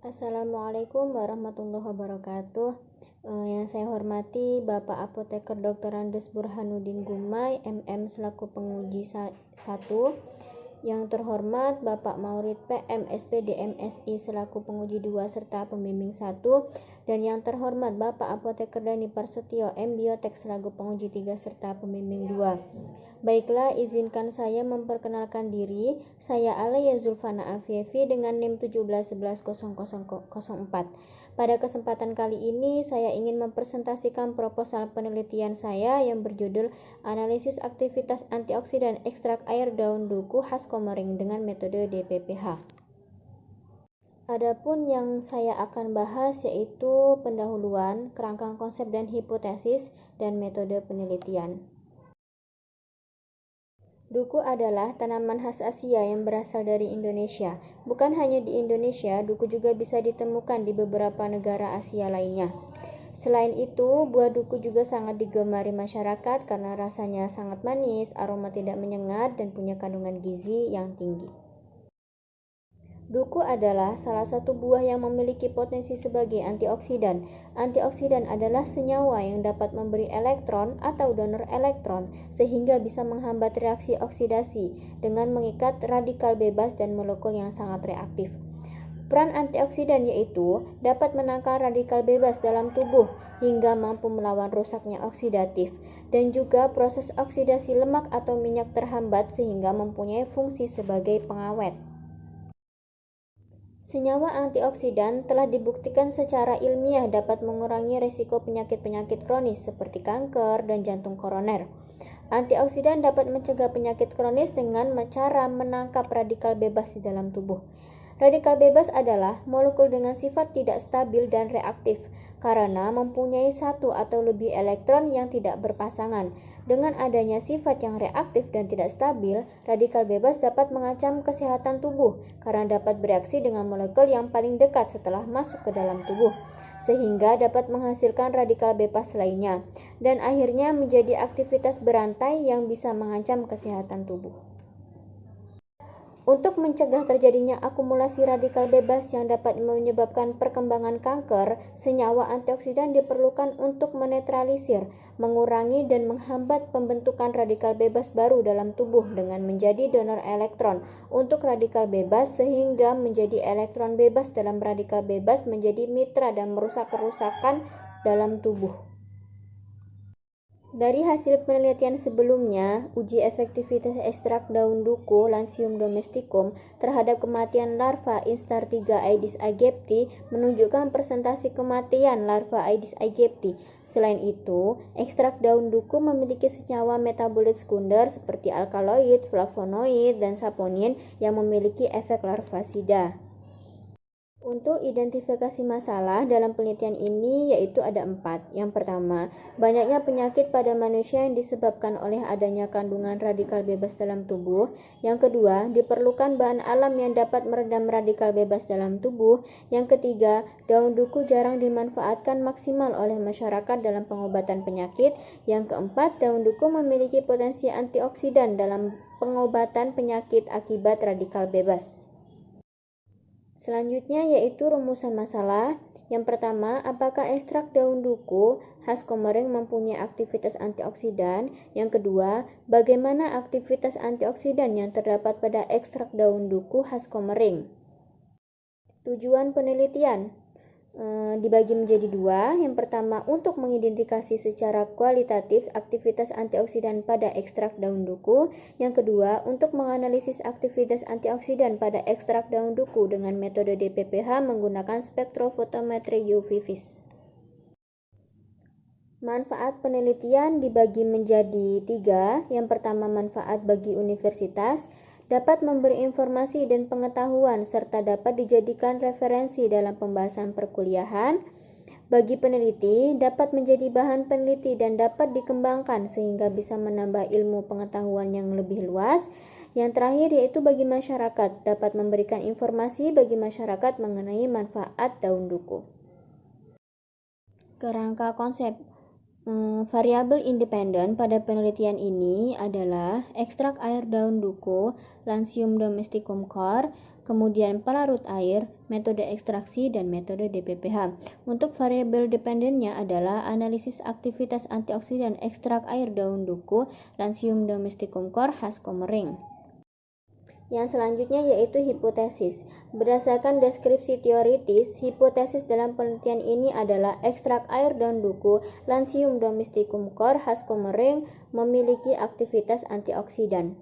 Assalamualaikum warahmatullahi wabarakatuh. Yang saya hormati Bapak Apoteker Dr. Andes Burhanuddin Gumai, MM selaku penguji 1. Yang terhormat Bapak Maurid PM SPD MSI selaku penguji 2 serta pembimbing 1. Dan yang terhormat Bapak Apoteker Dani Parsetio M Biotek selaku penguji 3 serta pembimbing 2. Baiklah, izinkan saya memperkenalkan diri. Saya Alaya Zulfana Afievi dengan NIM 17110004. Pada kesempatan kali ini, saya ingin mempresentasikan proposal penelitian saya yang berjudul Analisis Aktivitas Antioksidan Ekstrak Air Daun Duku khas Komering dengan metode DPPH. Adapun yang saya akan bahas yaitu pendahuluan, kerangka konsep dan hipotesis, dan metode penelitian. Duku adalah tanaman khas Asia yang berasal dari Indonesia. Bukan hanya di Indonesia, duku juga bisa ditemukan di beberapa negara Asia lainnya. Selain itu, buah duku juga sangat digemari masyarakat karena rasanya sangat manis, aroma tidak menyengat, dan punya kandungan gizi yang tinggi. Duku adalah salah satu buah yang memiliki potensi sebagai antioksidan. Antioksidan adalah senyawa yang dapat memberi elektron atau donor elektron sehingga bisa menghambat reaksi oksidasi dengan mengikat radikal bebas dan molekul yang sangat reaktif. Peran antioksidan yaitu dapat menangkal radikal bebas dalam tubuh hingga mampu melawan rusaknya oksidatif dan juga proses oksidasi lemak atau minyak terhambat sehingga mempunyai fungsi sebagai pengawet. Senyawa antioksidan telah dibuktikan secara ilmiah dapat mengurangi risiko penyakit-penyakit kronis seperti kanker dan jantung koroner. Antioksidan dapat mencegah penyakit kronis dengan cara menangkap radikal bebas di dalam tubuh. Radikal bebas adalah molekul dengan sifat tidak stabil dan reaktif karena mempunyai satu atau lebih elektron yang tidak berpasangan. Dengan adanya sifat yang reaktif dan tidak stabil, radikal bebas dapat mengancam kesehatan tubuh karena dapat bereaksi dengan molekul yang paling dekat setelah masuk ke dalam tubuh, sehingga dapat menghasilkan radikal bebas lainnya, dan akhirnya menjadi aktivitas berantai yang bisa mengancam kesehatan tubuh. Untuk mencegah terjadinya akumulasi radikal bebas yang dapat menyebabkan perkembangan kanker, senyawa antioksidan diperlukan untuk menetralisir, mengurangi dan menghambat pembentukan radikal bebas baru dalam tubuh dengan menjadi donor elektron untuk radikal bebas sehingga menjadi elektron bebas dalam radikal bebas menjadi mitra dan merusak kerusakan dalam tubuh. Dari hasil penelitian sebelumnya, uji efektivitas ekstrak daun duku Lanthium domesticum terhadap kematian larva instar 3 Aedes aegypti menunjukkan presentasi kematian larva Aedes aegypti. Selain itu, ekstrak daun duku memiliki senyawa metabolit sekunder seperti alkaloid, flavonoid, dan saponin yang memiliki efek larvasida. Untuk identifikasi masalah dalam penelitian ini yaitu ada 4. Yang pertama, banyaknya penyakit pada manusia yang disebabkan oleh adanya kandungan radikal bebas dalam tubuh. Yang kedua, diperlukan bahan alam yang dapat meredam radikal bebas dalam tubuh. Yang ketiga, daun duku jarang dimanfaatkan maksimal oleh masyarakat dalam pengobatan penyakit. Yang keempat, daun duku memiliki potensi antioksidan dalam pengobatan penyakit akibat radikal bebas. Selanjutnya yaitu rumusan masalah. Yang pertama, apakah ekstrak daun duku khas Komering mempunyai aktivitas antioksidan? Yang kedua, bagaimana aktivitas antioksidan yang terdapat pada ekstrak daun duku khas Komering? Tujuan penelitian dibagi menjadi 2. Yang pertama, untuk mengidentifikasi secara kualitatif aktivitas antioksidan pada ekstrak daun duku. Yang kedua, untuk menganalisis aktivitas antioksidan pada ekstrak daun duku dengan metode DPPH menggunakan spektrofotometri UV vis. Manfaat penelitian dibagi menjadi 3. Yang pertama, manfaat bagi universitas, dapat memberi informasi dan pengetahuan serta dapat dijadikan referensi dalam pembahasan perkuliahan. Bagi peneliti, dapat menjadi bahan peneliti dan dapat dikembangkan sehingga bisa menambah ilmu pengetahuan yang lebih luas. Yang terakhir yaitu bagi masyarakat, dapat memberikan informasi bagi masyarakat mengenai manfaat daun duku. Kerangka konsep variabel independen pada penelitian ini adalah ekstrak air daun duku Lanthium domesticum Cor. kemudian pelarut air, metode ekstraksi, dan metode DPPH. Untuk variabel dependennya adalah analisis aktivitas antioksidan ekstrak air daun duku, Lanthium domesticum Cor khas Komering. Yang selanjutnya yaitu hipotesis. Berdasarkan deskripsi teoritis, hipotesis dalam penelitian ini adalah ekstrak air daun duku Lanthium domesticum Cor khas Komering memiliki aktivitas antioksidan.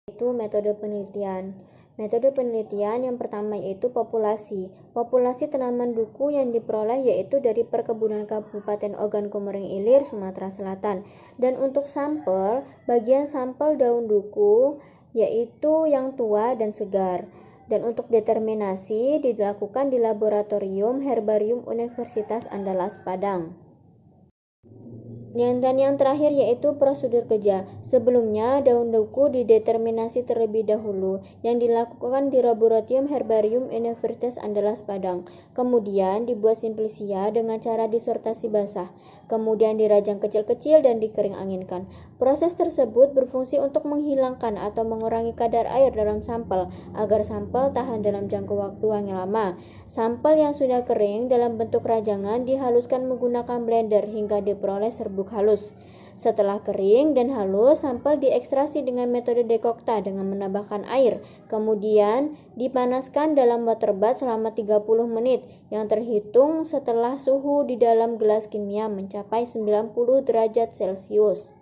Itu metode penelitian. Metode penelitian yang pertama yaitu populasi. Populasi tanaman duku yang diperoleh yaitu dari perkebunan Kabupaten Ogan Komering Ilir, Sumatera Selatan. Dan untuk sampel, bagian sampel daun duku yaitu yang tua dan segar. Dan untuk determinasi dilakukan di Laboratorium Herbarium Universitas Andalas Padang. Dan yang terakhir yaitu prosedur kerja. Sebelumnya daun duku dideterminasi terlebih dahulu yang dilakukan di Laboratorium Herbarium Universitas Andalas Padang. Kemudian dibuat simplisia dengan cara disortasi basah. Kemudian dirajang kecil-kecil dan dikering anginkan. Proses tersebut berfungsi untuk menghilangkan atau mengurangi kadar air dalam sampel agar sampel tahan dalam jangka waktu yang lama. Sampel yang sudah kering dalam bentuk rajangan dihaluskan menggunakan blender hingga diperoleh serbuk halus. Setelah kering dan halus, sampel diekstraksi dengan metode dekokta dengan menambahkan air. Kemudian dipanaskan dalam water bath selama 30 menit yang terhitung setelah suhu di dalam gelas kimia mencapai 90 derajat Celcius.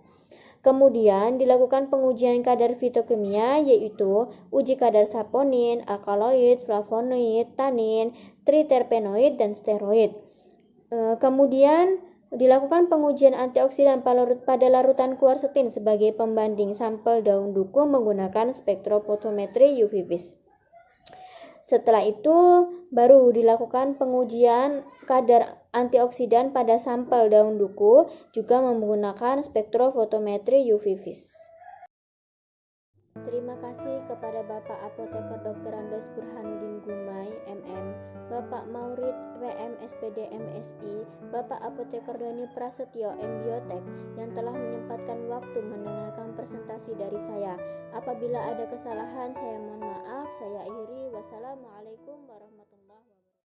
Kemudian dilakukan pengujian kadar fitokimia yaitu uji kadar saponin, alkaloid, flavonoid, tanin, triterpenoid, dan steroid. Kemudian dilakukan pengujian antioksidan pada larutan kuarsetin sebagai pembanding sampel daun duku menggunakan spektrofotometri UV vis. Setelah itu baru dilakukan pengujian kadar antioksidan pada sampel daun duku juga menggunakan spektrofotometri UV vis. Terima kasih kepada Bapak Apoteker Dr. Andes Burhanuddin Gumai, MM, Bapak Maurid, PM, SPD, MSI, Bapak Apoteker Doni Prasetyo, MBiotek, yang telah menyempatkan waktu mendengarkan presentasi dari saya. Apabila ada kesalahan, saya mohon maaf. Saya akhiri. Wassalamualaikum warahmatullahi wabarakatuh.